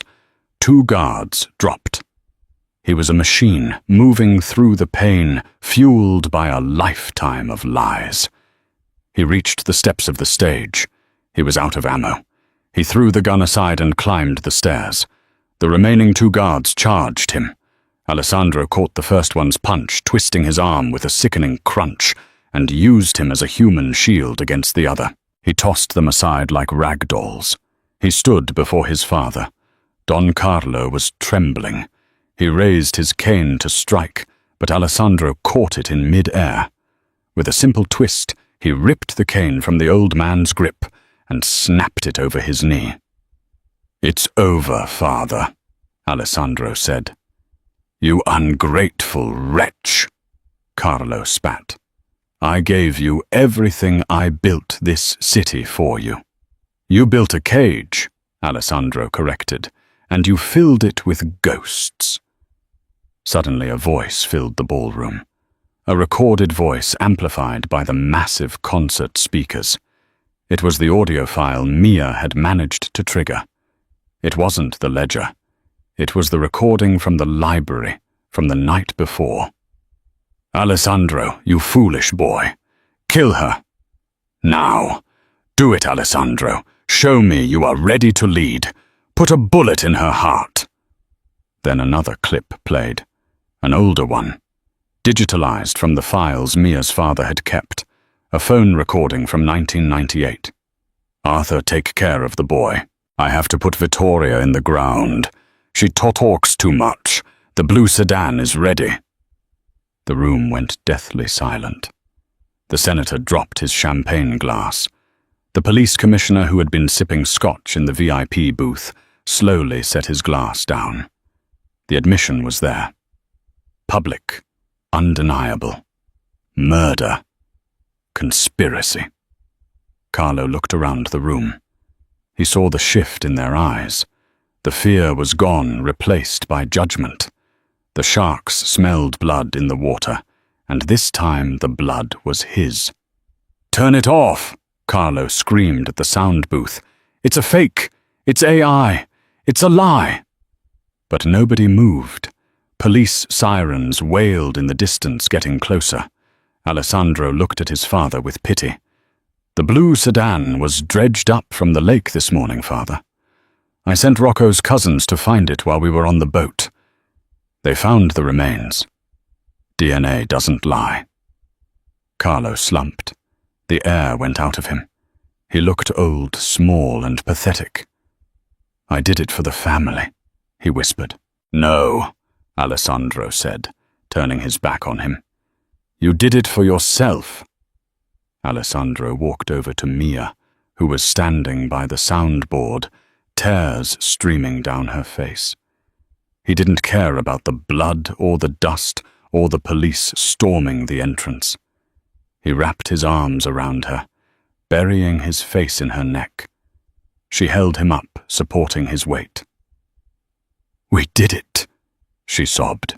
2 guards dropped. He was a machine, moving through the pain, fueled by a lifetime of lies. He reached the steps of the stage. He was out of ammo. He threw the gun aside and climbed the stairs. The remaining 2 guards charged him. Alessandro caught the first one's punch, twisting his arm with a sickening crunch, and used him as a human shield against the other. He tossed them aside like rag dolls. He stood before his father. Don Carlo was trembling. He raised his cane to strike, but Alessandro caught it in mid-air. With a simple twist, he ripped the cane from the old man's grip and snapped it over his knee. "It's over, father," Alessandro said. "You ungrateful wretch," Carlo spat. "I gave you everything I built this city for you." "You built a cage," Alessandro corrected, "and you filled it with ghosts." Suddenly a voice filled the ballroom. A recorded voice amplified by the massive concert speakers. It was the audio file Mia had managed to trigger. It wasn't the ledger. It was the recording from the library, from the night before. "Alessandro, you foolish boy. Kill her. Now. Do it, Alessandro. Show me you are ready to lead. Put a bullet in her heart." Then another clip played. An older one. Digitalized from the files Mia's father had kept. A phone recording from 1998. "Arthur, take care of the boy. I have to put Vittoria in the ground. She talks too much. The blue sedan is ready." The room went deathly silent. The senator dropped his champagne glass. The police commissioner, who had been sipping scotch in the VIP booth, slowly set his glass down. The admission was there. Public. Undeniable. Murder. Conspiracy. Carlo looked around the room. He saw the shift in their eyes. The fear was gone, replaced by judgment. The sharks smelled blood in the water, and this time the blood was his. "Turn it off!" Carlo screamed at the sound booth. "It's a fake! It's AI! It's a lie!" But nobody moved. Police sirens wailed in the distance, getting closer. Alessandro looked at his father with pity. "The blue sedan was dredged up from the lake this morning, father. I sent Rocco's cousins to find it while we were on the boat. They found the remains. DNA doesn't lie." Carlo slumped. The air went out of him. He looked old, small, and pathetic. "I did it for the family," he whispered. "No," Alessandro said, turning his back on him. "You did it for yourself." Alessandro walked over to Mia, who was standing by the soundboard, tears streaming down her face. He didn't care about the blood or the dust or the police storming the entrance. He wrapped his arms around her. burying his face in her neck. She held him up, supporting his weight. "We did it," she sobbed.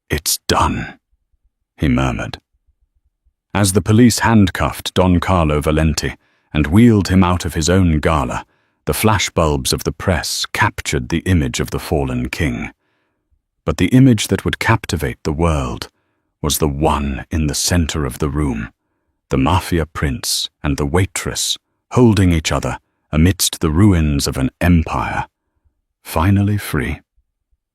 "It's done," he murmured. As the police handcuffed Don Carlo Valenti and wheeled him out of his own gala, the flashbulbs of the press captured the image of the fallen king. But the image that would captivate the world was the one in the center of the room, the mafia prince and the waitress holding each other amidst the ruins of an empire, finally free.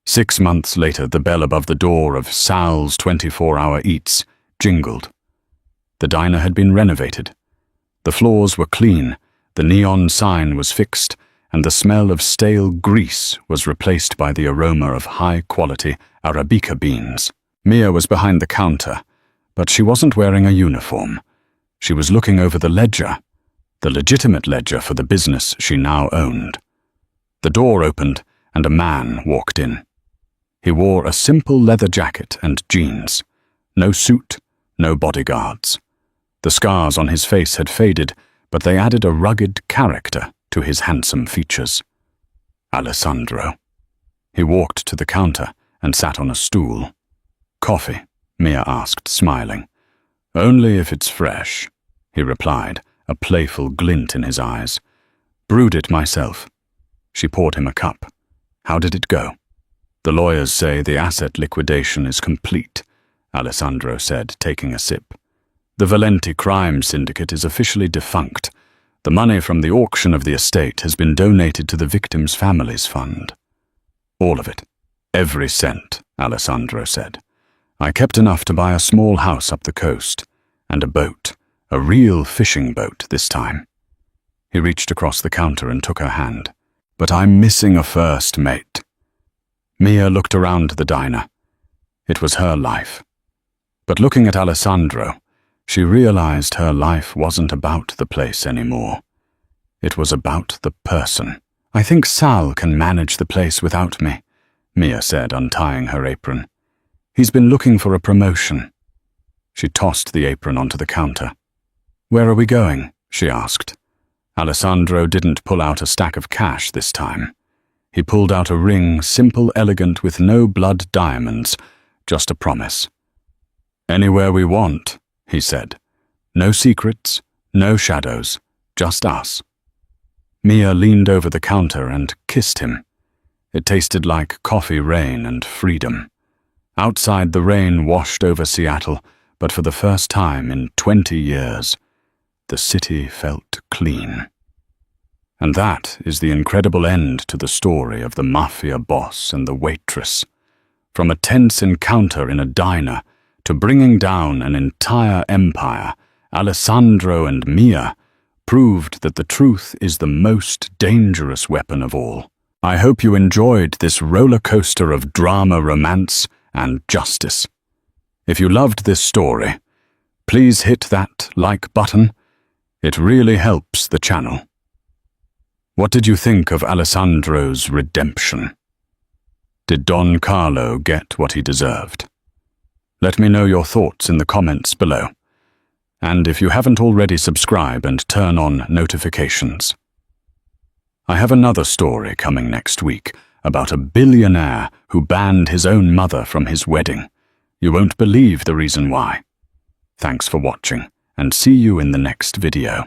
6 months later, the bell above the door of Sal's 24-hour Eats jingled. The diner had been renovated. The floors were clean, the neon sign was fixed, and the smell of stale grease was replaced by the aroma of high-quality Arabica beans. Mia was behind the counter, but she wasn't wearing a uniform. She was looking over the ledger, the legitimate ledger for the business she now owned. The door opened, and a man walked in. He wore a simple leather jacket and jeans. No suit, no bodyguards. The scars on his face had faded, but they added a rugged character to his handsome features. Alessandro. He walked to the counter and sat on a stool. "Coffee?" Mia asked, smiling. "Only if it's fresh," he replied, a playful glint in his eyes. "Brewed it myself." She poured him a cup. "How did it go?" "The lawyers say the asset liquidation is complete," Alessandro said, taking a sip. "The Valenti crime syndicate is officially defunct. The money from the auction of the estate has been donated to the victims' families' fund." "All of it. Every cent," Alessandro said. "I kept enough to buy a small house up the coast, and a boat, a real fishing boat this time." He reached across the counter and took her hand. "But I'm missing a first mate." Mia looked around the diner. It was her life. But looking at Alessandro, she realized her life wasn't about the place anymore. It was about the person. "I think Sal can manage the place without me," Mia said, untying her apron. "He's been looking for a promotion." She tossed the apron onto the counter. "Where are we going?" she asked. Alessandro didn't pull out a stack of cash this time. He pulled out a ring, simple, elegant, with no blood diamonds, just a promise. "Anywhere we want," he said. "No secrets, no shadows, just us." Mia leaned over the counter and kissed him. It tasted like coffee rain and freedom. Outside, the rain washed over Seattle, but for the first time in 20 years, the city felt clean. And that is the incredible end to the story of the mafia boss and the waitress. From a tense encounter in a diner to bringing down an entire empire, Alessandro and Mia proved that the truth is the most dangerous weapon of all. I hope you enjoyed this roller coaster of drama, romance, and justice. If you loved this story, please hit that like button. It really helps the channel. What did you think of Alessandro's redemption? Did Don Carlo get what he deserved? Let me know your thoughts in the comments below. And if you haven't already, subscribe and turn on notifications. I have another story coming next week about a billionaire who banned his own mother from his wedding. You won't believe the reason why. Thanks for watching, and see you in the next video.